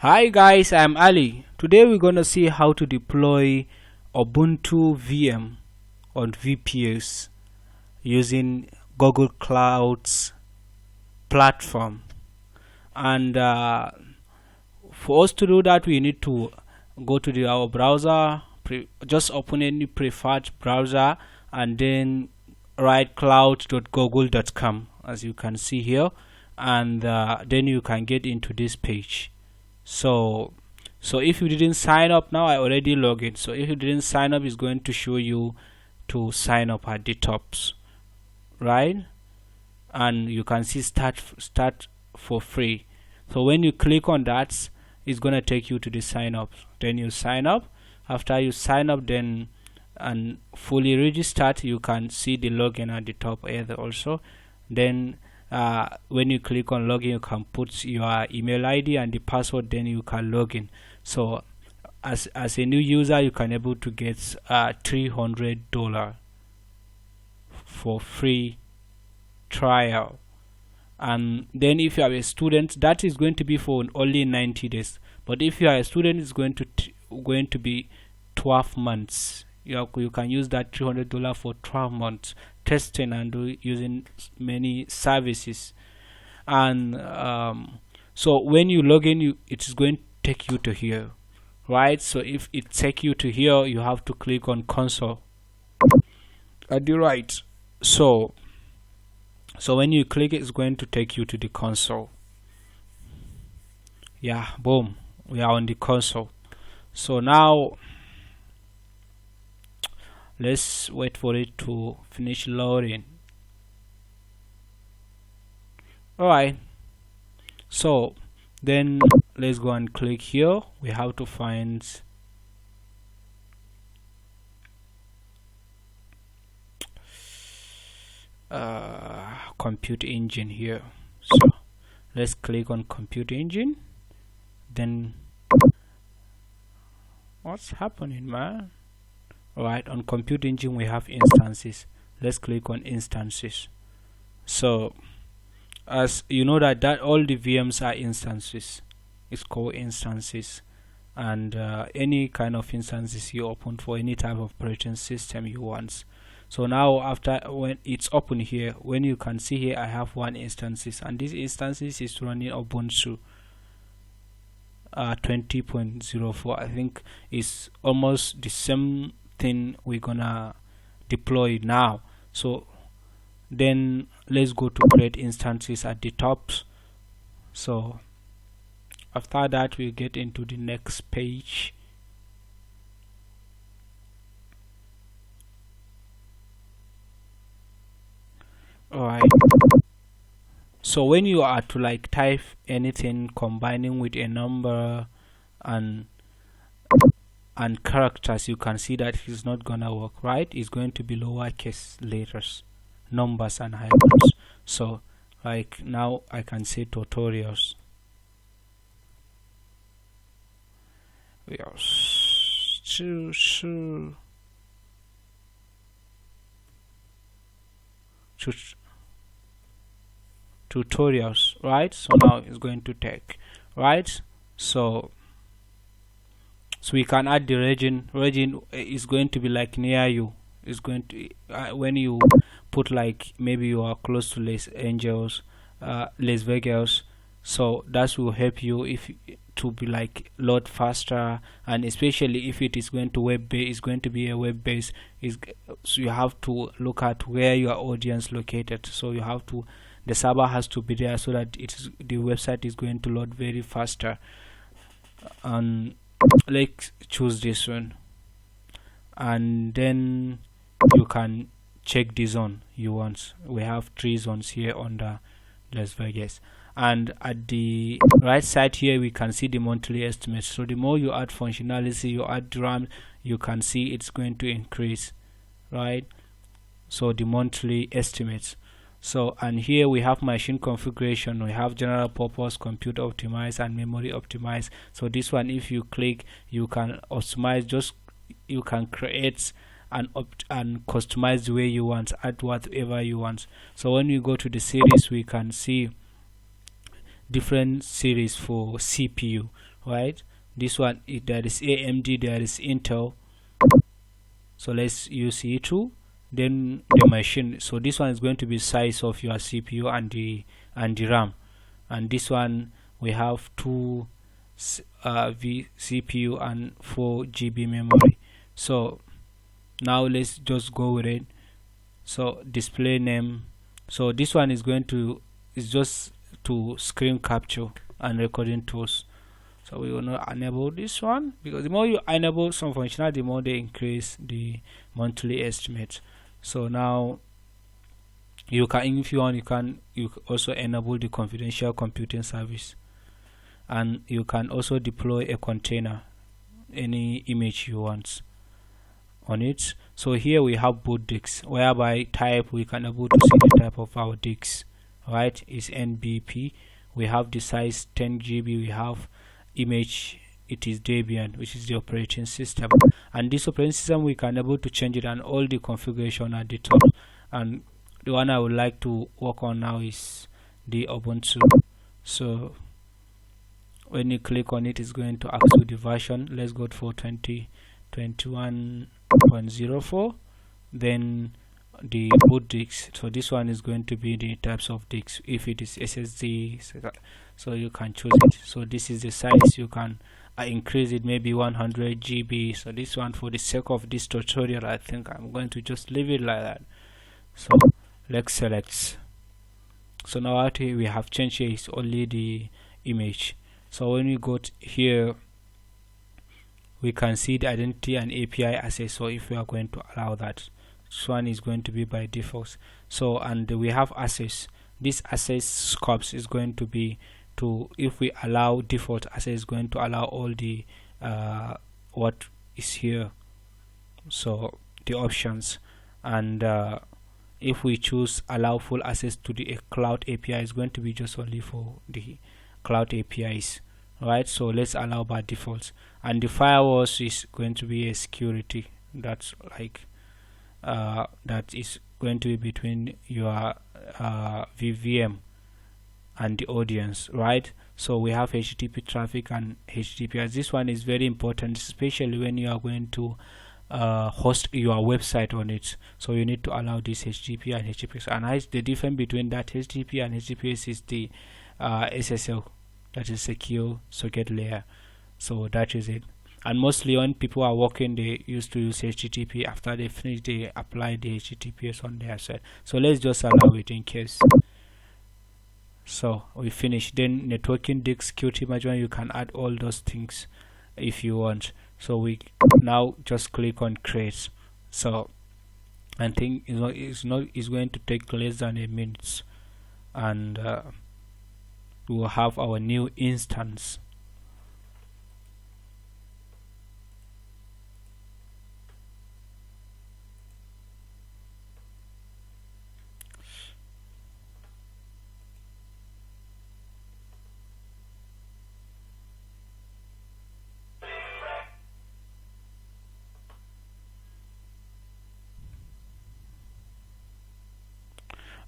Hi guys, I'm Ali. Today we're gonna see how to deploy Ubuntu VM on VPS using Google Cloud's platform. And for us to do that, we need to go to our browser, just open any preferred browser, and then write cloud.google.com as you can see here, and then you can get into this page. So if you didn't sign up, now I already log in. So if you didn't sign up, it's going to show you to sign up at the tops, right? And you can see start for free. So when you click on that, it's going to take you to the sign up. Then you sign up. After you sign up, then and fully registered, you can see the login at the top either also. Then when you click on login, you can put your email ID and the password, then you can log in. So as a new user, you can able to get $300 for free trial. And then if you are a student, that is going to be for only 90 days. But if you are a student, it's going to be 12 months. You can use that $300 for 12 months testing and using many services. And so when you log in, it is going to take you to here, right? So if it takes you to here, you have to click on console at the right. So when you click, it's going to take you to the console. Yeah, boom, we are on the console. So now let's wait for it to finish loading. Alright, so then let's go and click here. We have to find compute engine here. So let's click on compute engine. Then what's happening, man? Alright, on compute engine we have instances. Let's click on instances. So as you know that all the VMs are instances, it's called instances. And any kind of instances you open for any type of operating system you want. So now after when it's open here, when you can see here, I have one instances, and this instances is running Ubuntu 20.04. I think it's almost the same thing we're gonna deploy now. So then let's go to create instances at the top. So after that, we get into the next page. Alright, so when you are to like type anything combining with a number and characters, you can see that it's not gonna work, right? It's going to be lowercase letters, numbers and hyphens. So like now I can say tutorials. Tutorials, right? So now it's going to take, right? So we can add the region is going to be like near you. It's going to when you put like maybe you are close to Las Vegas, so that will help you if to be like load faster, and especially if it is going to web based, it's going to be a web based. So you have to look at where your audience located. So you have to, the server has to be there so that the website is going to load very faster. And let's choose this one, and then you can check the zone you want. We have 3 zones here on the Las Vegas, and at the right side here we can see the monthly estimate. So the more you add functionality, you add RAM, you can see it's going to increase, right? So the monthly estimates. So and here we have machine configuration, we have general purpose, compute optimize and memory optimize. So this one, if you click, you can optimize, you can create and customize the way you want, add whatever you want. So when we go to the series, we can see different series for CPU, right? This one, there is AMD, there is Intel. So let's use E2. Then the machine. So this one is going to be size of your CPU and the RAM. And this one we have 2 CPU and 4 GB memory. So now let's just go with it. So display name. So this one is just to screen capture and recording tools. So we will not enable this one, because the more you enable some functionality, the more they increase the monthly estimate. So now you can, if you want, you also enable the confidential computing service, and you can also deploy a container, any image you want on it. So here we have boot disks, whereby type we can able to see the type of our disks, right? Is NBP. We have the size 10 GB. We have image, it is Debian, which is the operating system, and this operating system we can able to change it and all the configuration at the top. And the one I would like to work on now is the Ubuntu. So when you click on it, it's going to ask you the version. Let's go for 2021.04. Then the boot disk. So this one is going to be the types of disks. If it is SSD, so you can choose it. So this is the size. You can increase it, maybe 100 GB. So this one, for the sake of this tutorial, I think I'm going to just leave it like that. So let's select. So now what we have changed here is only the image. So when we go here, we can see the identity and API access. So if we are going to allow that, this one is going to be by default. So, and we have access. This access scopes is going to be to, if we allow default access, is going to allow all the what is here, so the options. And if we choose allow full access to the cloud API, is going to be just only for the cloud APIs, right? So let's allow by default. And the firewalls is going to be a security, that's like that is going to be between your VVM and the audience, right? So we have HTTP traffic and HTTPS. This one is very important, especially when you are going to host your website on it. So you need to allow this HTTP and HTTPS. And the difference between that HTTP and HTTPS is the SSL, that is secure socket layer. So that is it. And mostly when people are working, they used to use HTTP. After they finish, they apply the HTTPS on their side. So let's just allow it in case. So we finish. Then networking, disk, security management, you can add all those things if you want. So we now just click on create. So I think it's going to take less than a minute, and we will have our new instance.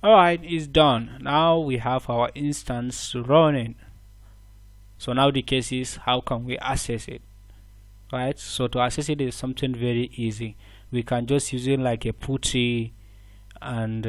Alright, it's done. Now we have our instance running. So now the case is, how can we access it? Right, so to access it is something very easy. We can just use it like a putty, and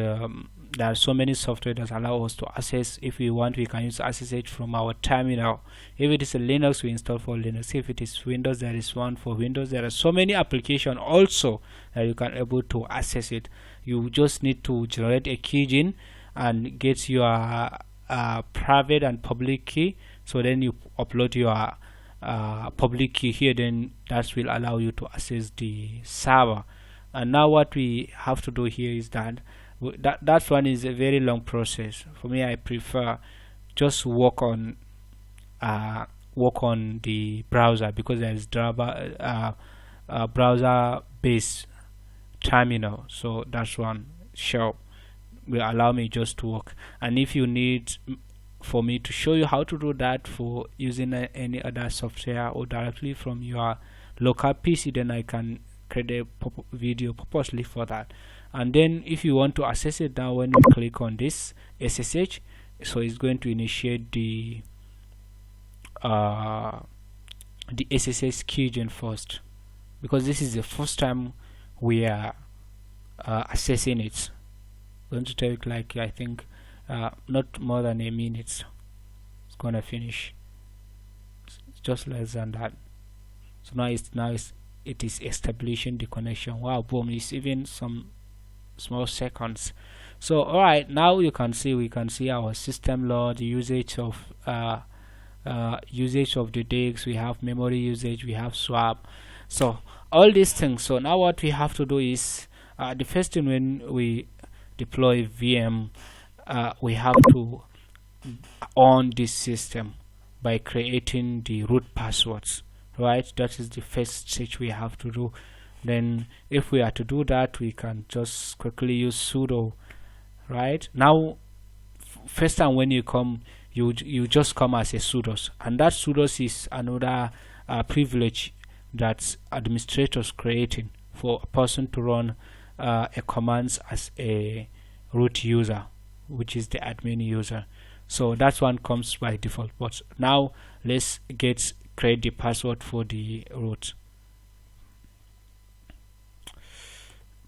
there are so many software that allow us to access. If we want, we can use access it from our terminal. If it is a Linux, we install for Linux. If it is Windows, there is one for Windows. There are so many applications also that you can able to access it. You just need to generate a keygen and get your private and public key. So then you upload your public key here, then that will allow you to access the server. And now what we have to do here is that that one is a very long process. For me, I prefer just work on the browser, because there is browser based terminal. So that's one sure will allow me just to work. And if you need for me to show you how to do that for using any other software or directly from your local PC, then I can create a video purposely for that. And then if you want to access it now, when you click on this SSH, so it's going to initiate the the SSH keygen first, because this is the first time we are accessing it. Going to take like, I think not more than a minute. It's gonna finish. It's just less than that. So it is establishing the connection. Wow, boom! It's even some small seconds. So alright, now we can see our system log, the usage of the disks. We have memory usage, we have swap, so all these things. So now what we have to do is the first thing, when we deploy VM, we have to on this system by creating the root passwords, right? That is the first stage we have to do. Then if we are to do that, we can just quickly use sudo. Right now, first time when you come, you just come as a sudos, and that sudos is another privilege that administrators creating for a person to run a commands as a root user, which is the admin user. So that one comes by default. But now let's create the password for the root.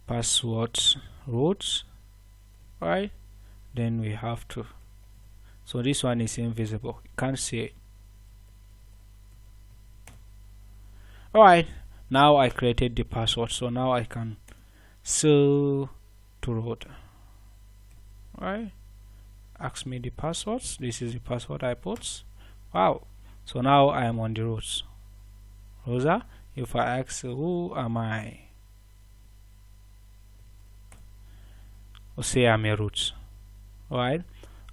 Password root. Right, then we have to, so this one is invisible, you can't see it. Alright, now I created the password, so now I can to root. Alright, ask me the passwords. This is the password I put. Wow, so now I am on the root. Rosa, if I ask who am I, say I'm a root. Alright,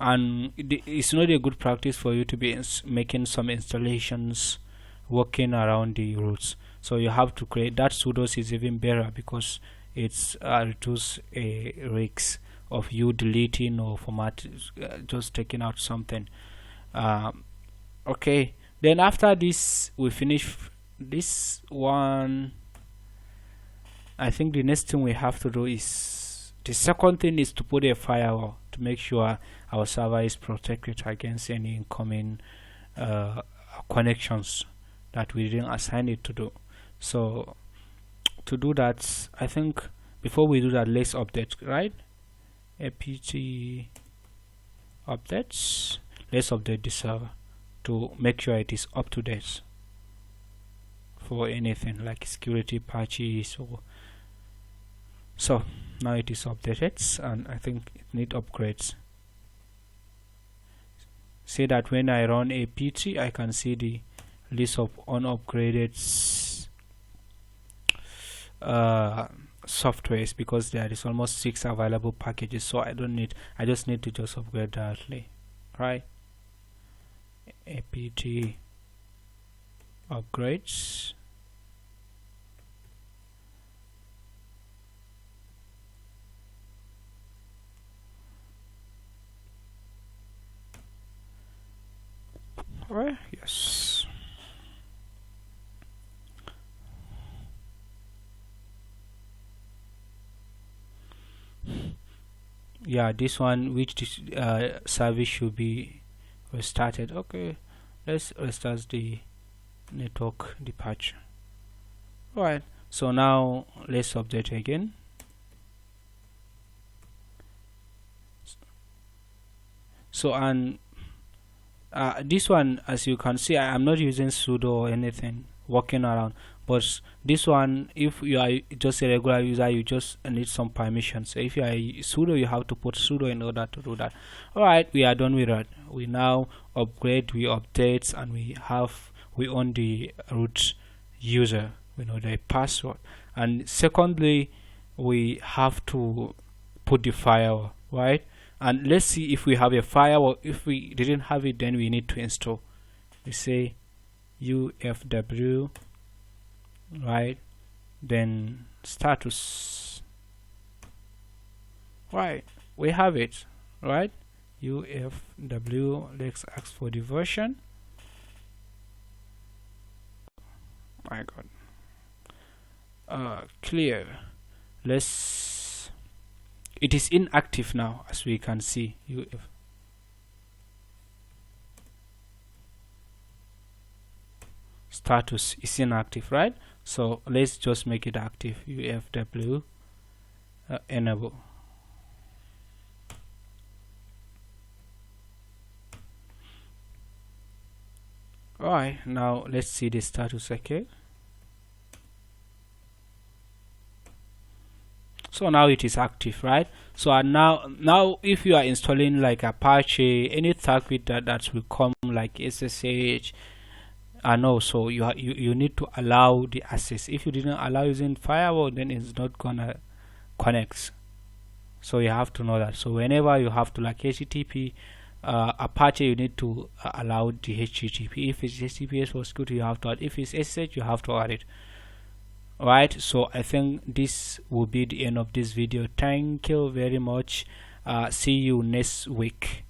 and it's not a good practice for you to be making some installations working around the roots. So you have to create that. Sudos is even better because it's reduce a risks of you deleting or just taking out something. Okay, then after this we finish this one. I think the next thing we have to do is, the second thing is to put a firewall to make sure our server is protected against any incoming connections that we didn't assign it to do. So to do that, I think before we do that, let's update, right? apt updates. Let's update the server to make sure it is up to date for anything like security patches or so. Now it is updated, and I think it needs upgrades. See that when I run apt, I can see the list of unupgraded softwares, because there is almost 6 available packages. So I just need to just upgrade directly, right? apt upgrades. Right, yes. Yeah, this one, which this service should be restarted. Okay, let's restart the network, the patch. Alright, so now let's update again. So, and this one, as you can see, I am not using sudo or anything walking around, but this one, if you are just a regular user, you just need some permissions. So if you are sudo, you have to put sudo in order to do that. Alright, we are done with that. We now upgrade, we update, and we own the root user, we know the password. And secondly, we have to put the firewall, right? And let's see if we have a firewall. If we didn't have it, then we need to install. We say ufw, right? Then status, right? We have it, right? ufw, let's ask for the version. My god, clear. It is inactive now, as we can see. status is inactive, right? So let's just make it active. UFW enable. Alright, now let's see the status. Okay, so now it is active, right? So now if you are installing like Apache, any target that will come like SSH, so you need to allow the access. If you didn't allow using firewall, then it's not gonna connect. So you have to know that. So whenever you have to like HTTP Apache, you need to allow the HTTP. If it's HTTPS for security, you have to add. If it's SSH, you have to add it. Right, so I think this will be the end of this video. Thank you very much. See you next week.